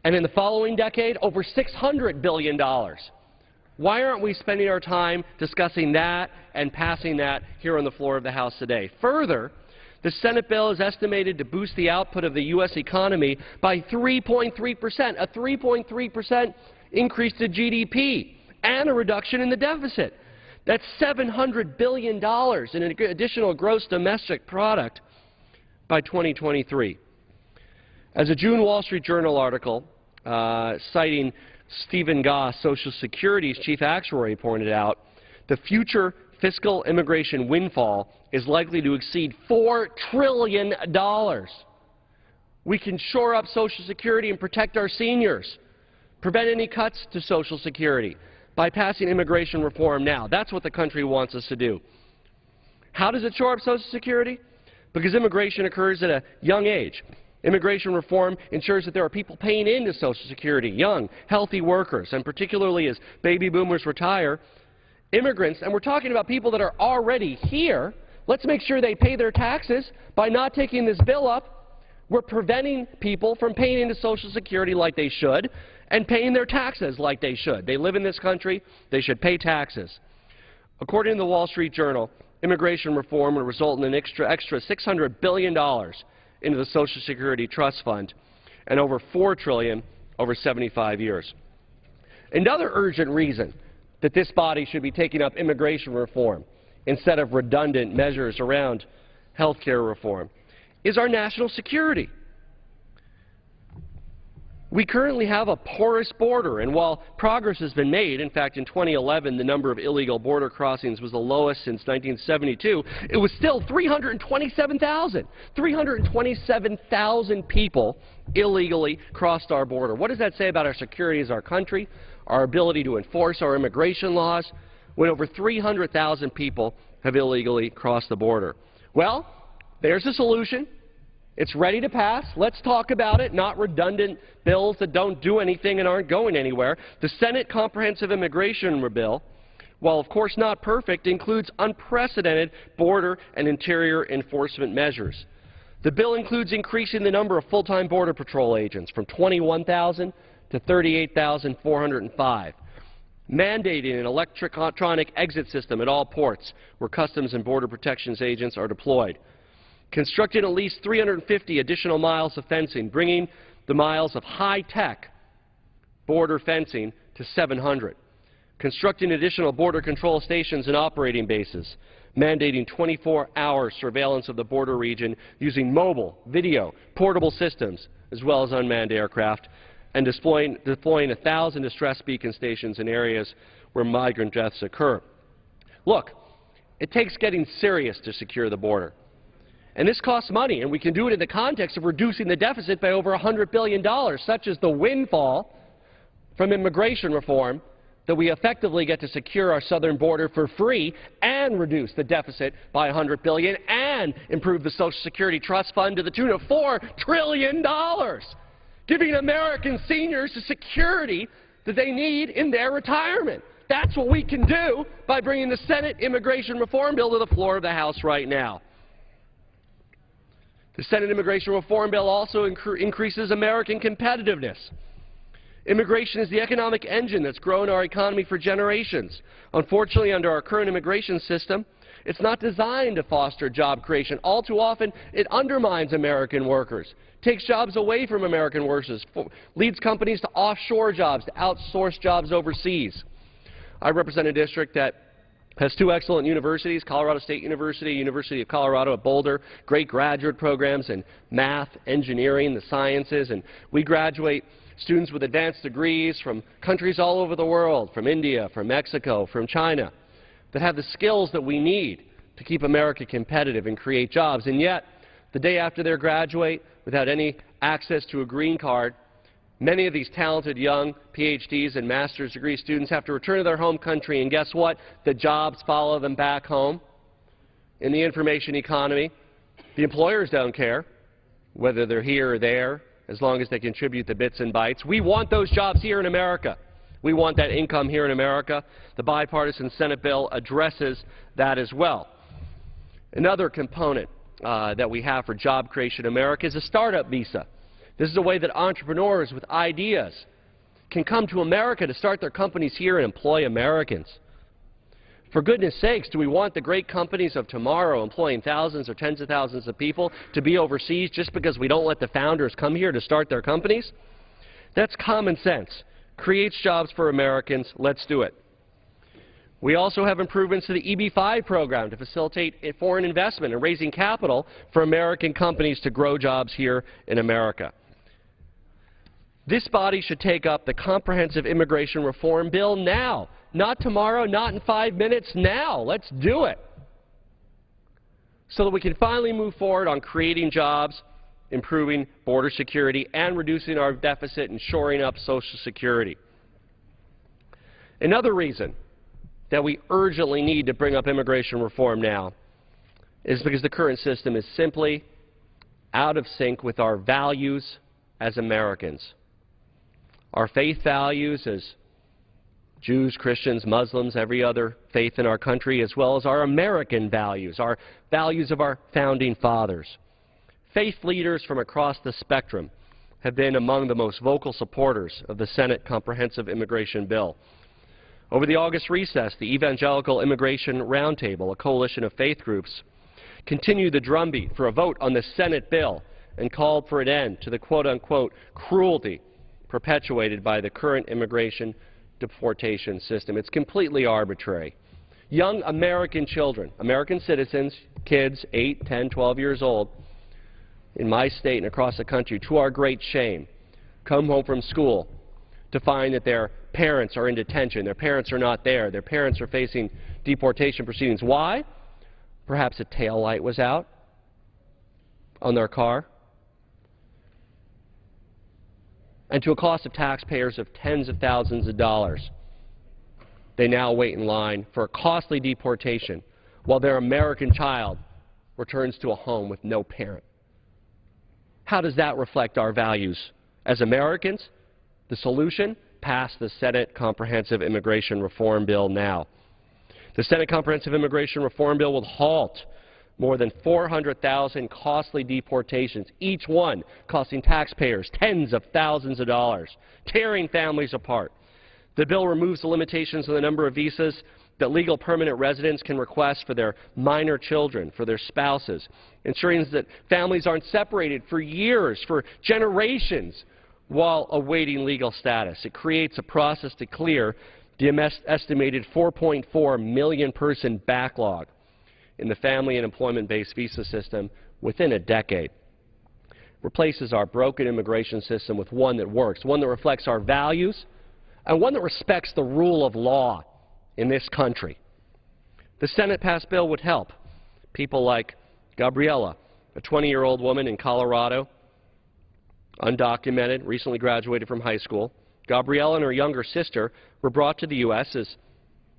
And in the following decade, over $600 billion. Why aren't we spending our time discussing that and passing that here on the floor of the House today? Further, the Senate bill is estimated to boost the output of the U.S. economy by 3.3%, a 3.3% increase to GDP, and a reduction in the deficit. That's $700 billion in an additional gross domestic product by 2023. As a June Wall Street Journal article citing Stephen Goss, Social Security's chief actuary, pointed out, the future fiscal immigration windfall is likely to exceed $4 trillion. We can shore up Social Security and protect our seniors, prevent any cuts to Social Security by passing immigration reform now. That's what the country wants us to do. How does it shore up Social Security? Because immigration occurs at a young age. Immigration reform ensures that there are people paying into Social Security, young, healthy workers, and particularly as baby boomers retire, immigrants, and we're talking about people that are already here, let's make sure they pay their taxes. By not taking this bill up, we're preventing people from paying into Social Security like they should and paying their taxes like they should. They live in this country, they should pay taxes. According to the Wall Street Journal, immigration reform would result in an extra $600 billion into the Social Security Trust Fund and over $4 trillion over 75 years. Another urgent reason that this body should be taking up immigration reform instead of redundant measures around health care reform is our national security. We currently have a porous border, and while progress has been made, in fact, in 2011, the number of illegal border crossings was the lowest since 1972, it was still 327,000. 327,000 people illegally crossed our border. What does that say about our security as our country, our ability to enforce our immigration laws, when over 300,000 people have illegally crossed the border? Well, there's a solution. It's ready to pass. Let's talk about it, not redundant bills that don't do anything and aren't going anywhere. The Senate Comprehensive Immigration Bill, while of course not perfect, includes unprecedented border and interior enforcement measures. The bill includes increasing the number of full-time Border Patrol agents from 21,000 to 38,405, mandating an electronic exit system at all ports where Customs and Border Protections agents are deployed, constructing at least 350 additional miles of fencing, bringing the miles of high-tech border fencing to 700. constructing additional border control stations and operating bases, mandating 24-hour surveillance of the border region using mobile, video, portable systems, as well as unmanned aircraft, and deploying 1,000 distress beacon stations in areas where migrant deaths occur. Look, it takes getting serious to secure the border. And this costs money, and we can do it in the context of reducing the deficit by over $100 billion, such as the windfall from immigration reform that we effectively get to secure our southern border for free and reduce the deficit by $100 billion and improve the Social Security Trust Fund to the tune of $4 trillion, giving American seniors the security that they need in their retirement. That's what we can do by bringing the Senate Immigration Reform Bill to the floor of the House right now. The Senate Immigration Reform Bill also increases American competitiveness. Immigration is the economic engine that's grown our economy for generations. Unfortunately, under our current immigration system, it's not designed to foster job creation. All too often, it undermines American workers, takes jobs away from American workers, leads companies to offshore jobs, to outsource jobs overseas. I represent a district that has two excellent universities, Colorado State University, University of Colorado at Boulder, great graduate programs in math, engineering, the sciences, and we graduate students with advanced degrees from countries all over the world, from India, from Mexico, from China, that have the skills that we need to keep America competitive and create jobs. And yet, the day after they graduate, without any access to a green card, many of these talented young PhDs and master's degree students have to return to their home country, and guess what? The jobs follow them back home. In the information economy, the employers don't care whether they're here or there, as long as they contribute the bits and bytes. We want those jobs here in America. We want that income here in America. The bipartisan Senate bill addresses that as well. Another component that we have for job creation in America is a startup visa. This is a way that entrepreneurs with ideas can come to America to start their companies here and employ Americans. For goodness sakes, do we want the great companies of tomorrow employing thousands or tens of thousands of people to be overseas just because we don't let the founders come here to start their companies? That's common sense. Creates jobs for Americans. Let's do it. We also have improvements to the EB-5 program to facilitate foreign investment and raising capital for American companies to grow jobs here in America. This body should take up the comprehensive immigration reform bill now. Not tomorrow, not in 5 minutes, now. Let's do it. So that we can finally move forward on creating jobs, improving border security, and reducing our deficit and shoring up Social Security. Another reason that we urgently need to bring up immigration reform now is because the current system is simply out of sync with our values as Americans. Our faith values as Jews, Christians, Muslims, every other faith in our country, as well as our American values, our values of our founding fathers. Faith leaders from across the spectrum have been among the most vocal supporters of the Senate Comprehensive Immigration Bill. Over the August recess, the Evangelical Immigration Roundtable, a coalition of faith groups, continued the drumbeat for a vote on the Senate bill and called for an end to the quote-unquote cruelty perpetuated by the current immigration deportation system. It's completely arbitrary. Young American children, American citizens, kids 8, 10, 12 years old, in my state and across the country, to our great shame, come home from school to find that their parents are in detention, their parents are not there, their parents are facing deportation proceedings. Why? Perhaps a tail light was out on their car. And to a cost of taxpayers of tens of thousands of dollars, they now wait in line for a costly deportation while their American child returns to a home with no parent. How does that reflect our values as Americans? The solution? Pass the Senate Comprehensive Immigration Reform Bill now. The Senate Comprehensive Immigration Reform Bill will halt more than 400,000 costly deportations, each one costing taxpayers tens of thousands of dollars, tearing families apart. The bill removes the limitations on the number of visas that legal permanent residents can request for their minor children, for their spouses, ensuring that families aren't separated for years, for generations, while awaiting legal status. It creates a process to clear the estimated 4.4 million person backlog in the family and employment-based visa system within a decade. Replaces our broken immigration system with one that works, one that reflects our values, and one that respects the rule of law in this country. The Senate-passed bill would help people like Gabriela, a 20-year-old woman in Colorado, undocumented, recently graduated from high school. Gabriela and her younger sister were brought to the U.S. as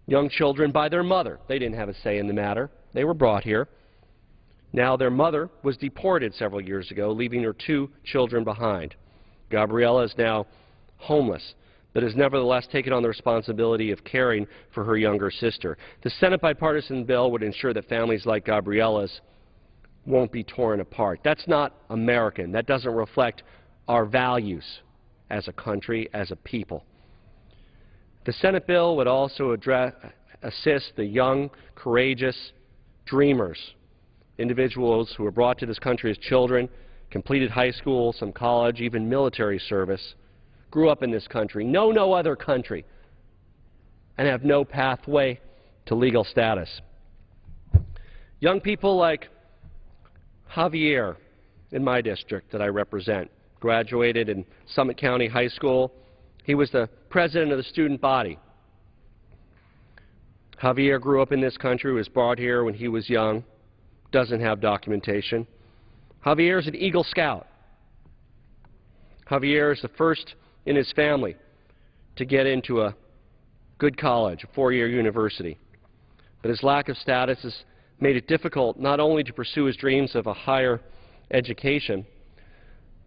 young children by their mother. They didn't have a say in the matter. They were brought here. Now their mother was deported several years ago, leaving her 2 children behind. Gabriela is now homeless, but has nevertheless taken on the responsibility of caring for her younger sister. The Senate bipartisan bill would ensure that families like Gabriela's won't be torn apart. That's not American. That doesn't reflect our values as a country, as a people. The Senate bill would also assist the young, courageous dreamers, individuals who were brought to this country as children, completed high school, some college, even military service, grew up in this country, know no other country, and have no pathway to legal status. Young people like Javier in my district that I represent, graduated in Summit County High School. He was the president of the student body. Javier grew up in this country, was brought here when he was young, doesn't have documentation. Javier is an Eagle Scout. Javier is the first in his family to get into a good college, a 4-year university. But his lack of status has made it difficult not only to pursue his dreams of a higher education,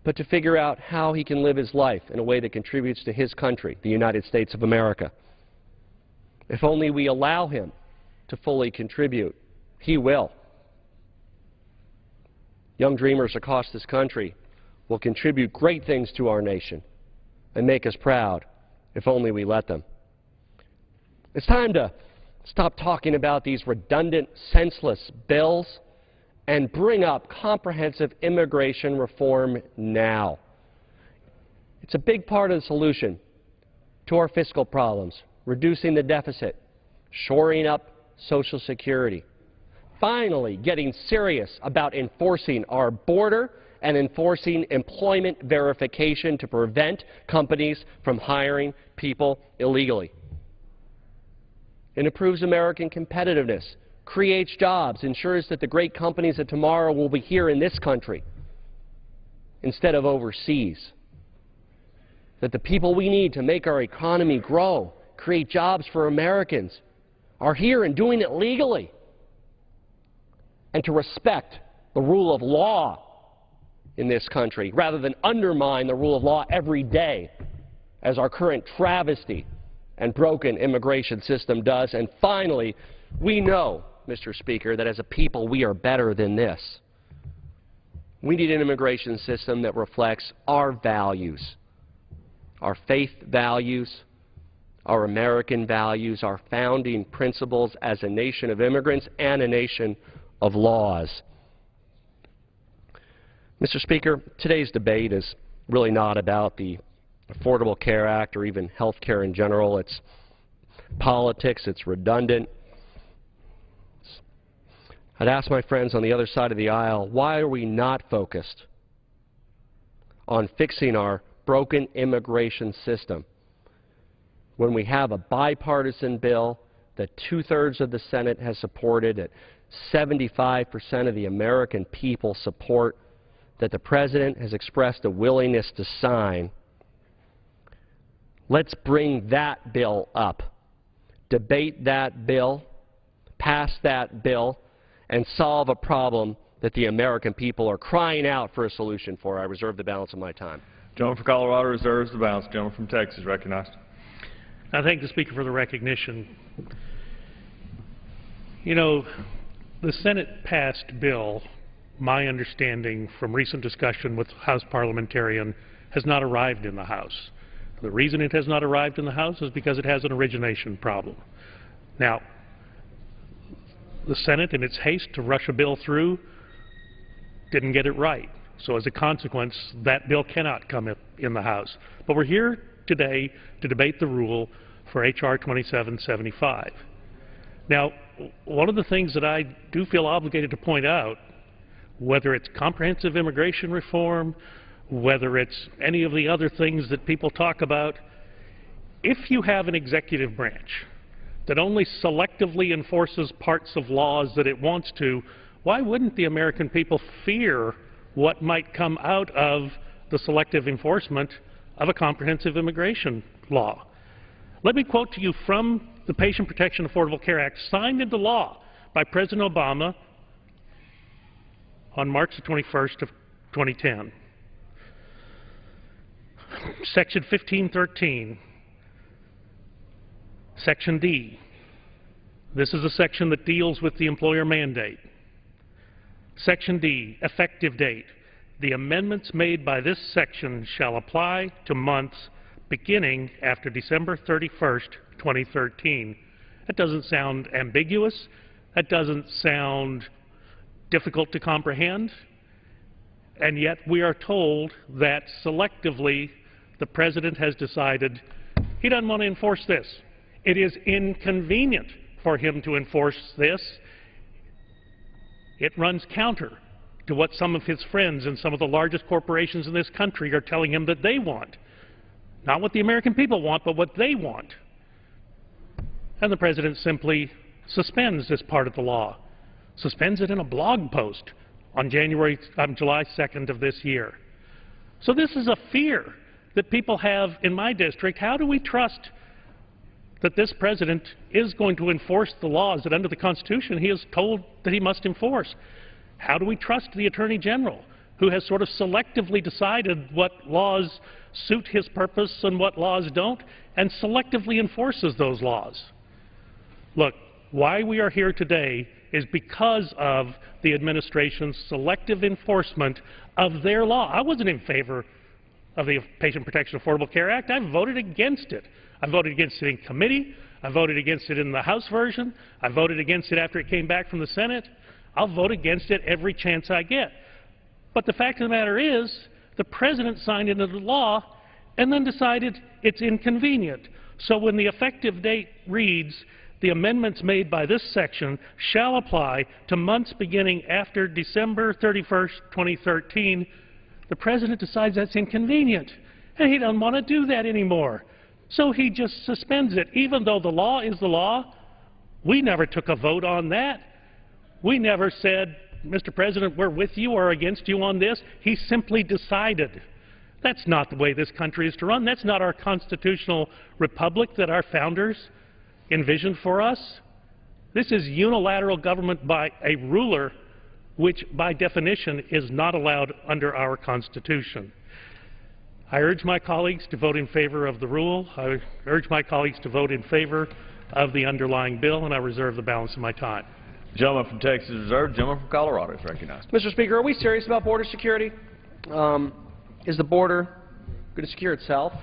but to figure out how he can live his life in a way that contributes to his country, the United States of America. If only we allow him to fully contribute, he will. Young dreamers across this country will contribute great things to our nation and make us proud if only we let them. It's time to stop talking about these redundant, senseless bills and bring up comprehensive immigration reform now. It's a big part of the solution to our fiscal problems, reducing the deficit, shoring up Social Security, finally getting serious about enforcing our border and enforcing employment verification to prevent companies from hiring people illegally. It improves American competitiveness, creates jobs, ensures that the great companies of tomorrow will be here in this country instead of overseas. That the people we need to make our economy grow, create jobs for Americans, are here and doing it legally. And to respect the rule of law in this country, rather than undermine the rule of law every day, as our current travesty and broken immigration system does. And finally, we know, Mr. Speaker, that as a people we are better than this. We need an immigration system that reflects our values, our faith values, our American values, our founding principles as a nation of immigrants and a nation of laws. Mr. Speaker, today's debate is really not about the Affordable Care Act or even health care in general. It's politics, it's redundant. I'd ask my friends on the other side of the aisle, why are we not focused on fixing our broken immigration system when we have a bipartisan bill that 2/3 of the Senate has supported, that 75% of the American people support, that the President has expressed a willingness to sign? Let's bring that bill up, debate that bill, pass that bill, and solve a problem that the American people are crying out for a solution for. I reserve the balance of my time. Gentleman from Colorado reserves the balance. Gentleman from Texas recognized. I thank the Speaker for the recognition. You know, the Senate passed bill, my understanding from recent discussion with House parliamentarian, has not arrived in the House. The reason it has not arrived in the House is because it has an origination problem. Now, the Senate, in its haste to rush a bill through, didn't get it right. So as a consequence, that bill cannot come in the House. But we're here today to debate the rule for H.R. 2775. Now, one of the things that I do feel obligated to point out, whether it's comprehensive immigration reform, whether it's any of the other things that people talk about, if you have an executive branch that only selectively enforces parts of laws that it wants to, why wouldn't the American people fear what might come out of the selective enforcement of a comprehensive immigration law? Let me quote to you from the Patient Protection Affordable Care Act, signed into law by President Obama on March the 21st of 2010. Section 1513, Section D. This is a section that deals with the employer mandate. Section D, effective date. The amendments made by this section shall apply to months beginning after December 31st, 2013. That doesn't sound ambiguous. That doesn't sound difficult to comprehend. And yet we are told that selectively the President has decided he doesn't want to enforce this. It is inconvenient for him to enforce this. It runs counter to what some of his friends and some of the largest corporations in this country are telling him that they want. Not what the American people want, but what they want. And the President simply suspends this part of the law, suspends it in a blog post on July 2nd of this year. So this is a fear that people have in my district. How do we trust that this President is going to enforce the laws that under the Constitution he is told that he must enforce? How do we trust the Attorney General, who has sort of selectively decided what laws suit his purpose and what laws don't, and selectively enforces those laws? Look, why we are here today is because of the administration's selective enforcement of their law. I wasn't in favor of the Patient Protection Affordable Care Act. I voted against it. I voted against it in committee. I voted against it in the House version. I voted against it after it came back from the Senate. I'll vote against it every chance I get. But the fact of the matter is, the President signed into the law and then decided it's inconvenient. So when the effective date reads, the amendments made by this section shall apply to months beginning after December 31st, 2013, the President decides that's inconvenient, and he doesn't want to do that anymore. So he just suspends it. Even though the law is the law, we never took a vote on that. We never said, Mr. President, we're with you or against you on this. He simply decided. That's not the way this country is to run. That's not our constitutional republic that our founders envisioned for us. This is unilateral government by a ruler, which by definition is not allowed under our Constitution. I urge my colleagues to vote in favor of the rule. I urge my colleagues to vote in favor of the underlying bill, and I reserve the balance of my time. Gentleman from Texas reserved. Gentleman from Colorado is recognized. Mr. Speaker, are we serious about border security? Is the border going to secure itself?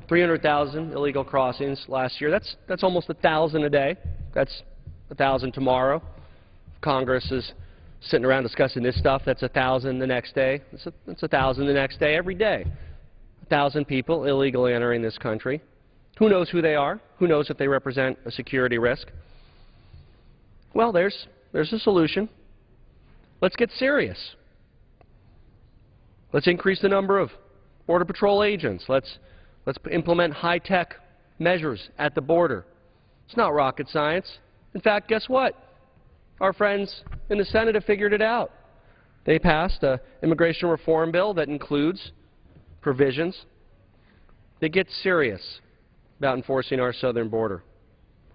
300,000 illegal crossings last year. That's almost 1,000 a day. That's 1,000 tomorrow. Congress is sitting around discussing this stuff. That's 1,000 the next day. That's 1,000 the next day, every day. 1,000 people illegally entering this country. Who knows who they are? Who knows if they represent a security risk? Well, there's a solution. Let's get serious. Let's increase the number of Border Patrol agents. Let's implement high-tech measures at the border. It's not rocket science. In fact, guess what? Our friends in the Senate have figured it out. They passed an immigration reform bill that includes provisions that get serious about enforcing our southern border,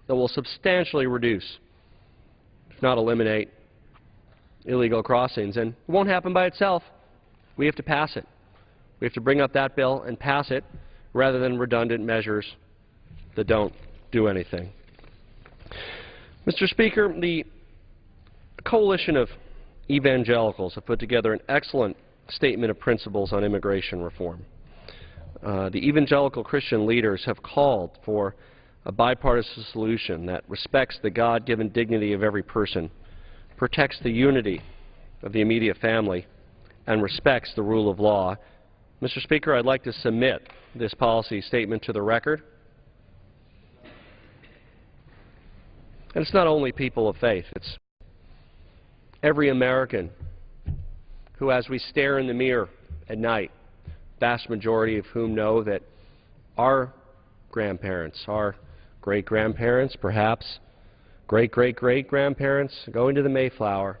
that will substantially reduce, if not eliminate, illegal crossings. And it won't happen by itself. We have to pass it. We have to bring up that bill and pass it rather than redundant measures that don't do anything. Mr. Speaker, the coalition of evangelicals have put together an excellent statement of principles on immigration reform. The evangelical Christian leaders have called for a bipartisan solution that respects the God-given dignity of every person, protects the unity of the immediate family, and respects the rule of law. Mr. Speaker, I'd like to submit this policy statement to the record. And it's not only people of faith, it's every American who, as we stare in the mirror at night, vast majority of whom know that our grandparents, our great-grandparents, perhaps great-great-great-grandparents going to the Mayflower,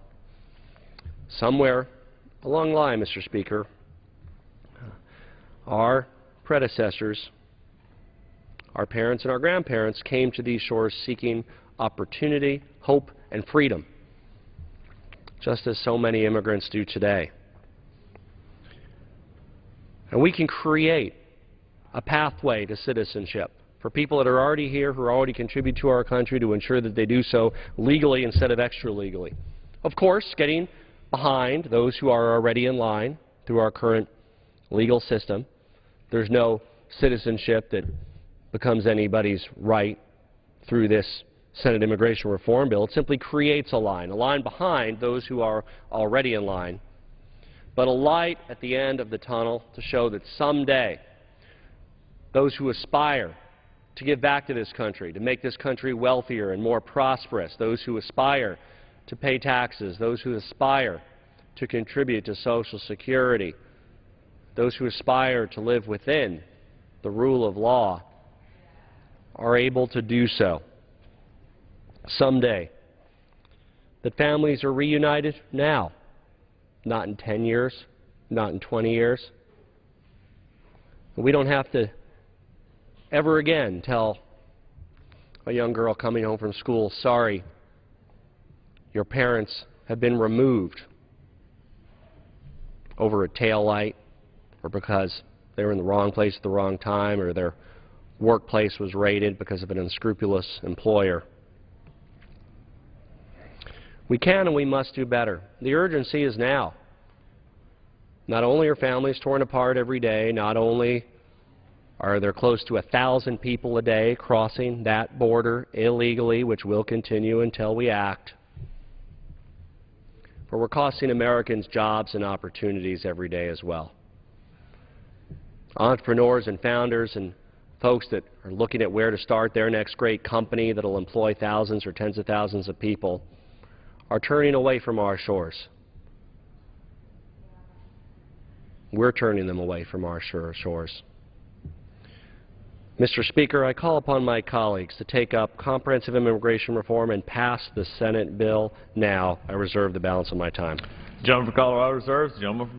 somewhere along the line, Mr. Speaker, our predecessors, our parents and our grandparents came to these shores seeking opportunity, hope, and freedom, just as so many immigrants do today. And we can create a pathway to citizenship for people that are already here, who already contribute to our country, to ensure that they do so legally instead of extra-legally. Of course, getting behind those who are already in line through our current legal system. There's no citizenship that becomes anybody's right through this Senate immigration reform bill. It simply creates a line behind those who are already in line, but a light at the end of the tunnel to show that someday those who aspire to give back to this country, to make this country wealthier and more prosperous, those who aspire to pay taxes, those who aspire to contribute to Social Security, those who aspire to live within the rule of law, are able to do so someday. That families are reunited now, not in 10 years, not in 20 years. We don't have to ever again tell a young girl coming home from school, sorry, your parents have been removed over a taillight, or because they were in the wrong place at the wrong time, or their workplace was raided because of an unscrupulous employer. We can and we must do better. The urgency is now. Not only are families torn apart every day, not only are there close to 1,000 people a day crossing that border illegally, which will continue until we act, but we're costing Americans jobs and opportunities every day as well. Entrepreneurs and founders and folks that are looking at where to start their next great company that will employ thousands or tens of thousands of people are turning away from our shores. We're turning them away from our shores. Mr. Speaker, I call upon my colleagues to take up comprehensive immigration reform and pass the Senate bill now. I reserve the balance of my time. The gentleman from Colorado reserves. The gentleman from